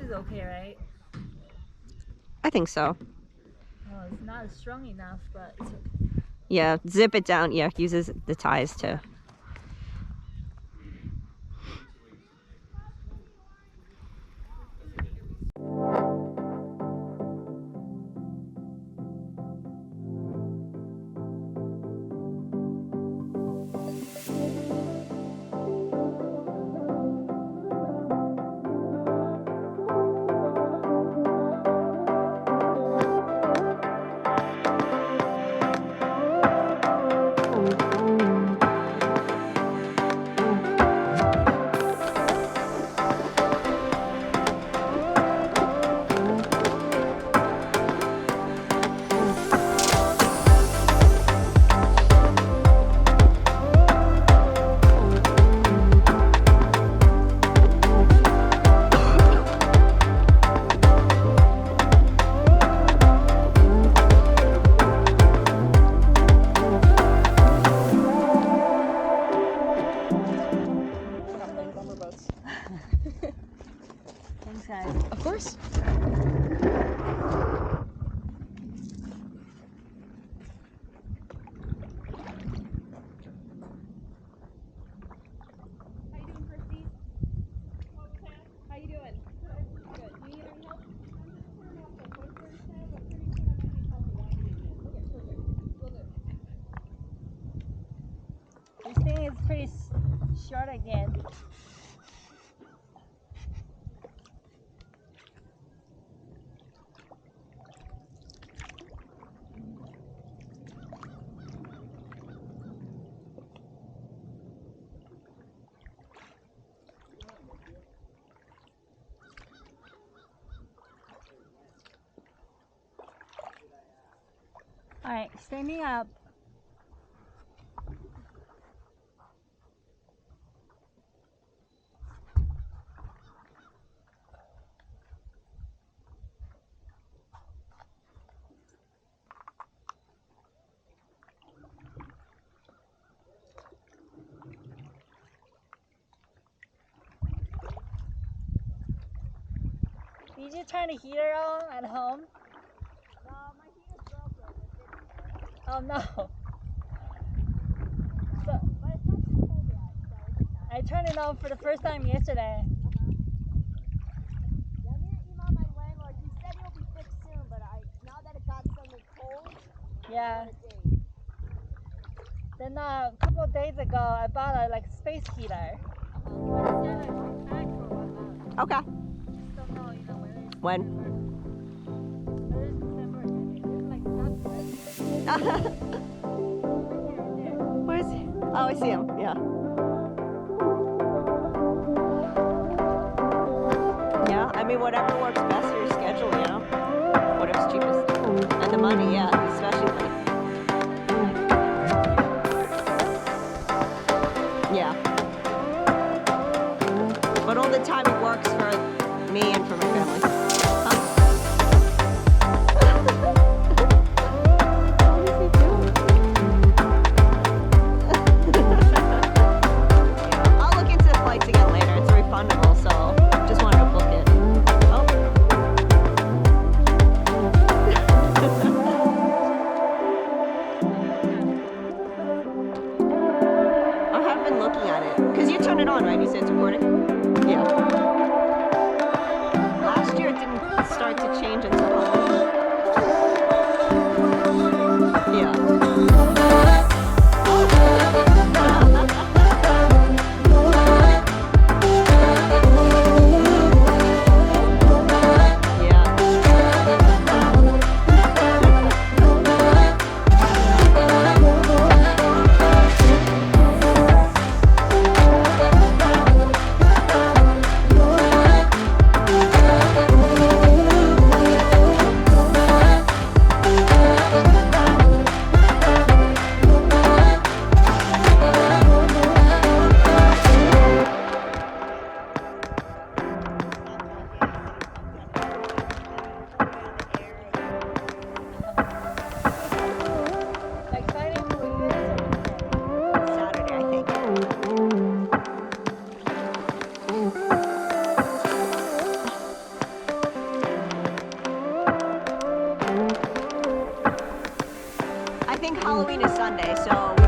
is okay, right? I think so. Oh, it's not strong enough, but it's okay. Yeah, zip it down. Yeah, uses the ties to. Thanks, guys. Of course. How you doing? Good. Do you need any help? This thing is pretty short again. All right, standing up. Did you turn the heater on at home? No, my heater's broken. Oh no. So, But it's not too cold yet, so it's okay. I turned it on for the first time yesterday. Yeah, I'm gonna email my landlord. He said it'll be fixed soon, but now that it got suddenly cold, Yeah. what a date. Then a couple of days ago, I bought a space heater. Okay. Don't know, whether it's When? December. It's not Where's he? Oh, I see him. Yeah. Yeah, I mean, whatever works best for your schedule, whatever's cheapest. And the money, yeah, especially. Yeah. But all the time it works for me and for my family. I'll look into the flights again later. It's refundable, so just wanted to book it. Oh. Halloween is Sunday, so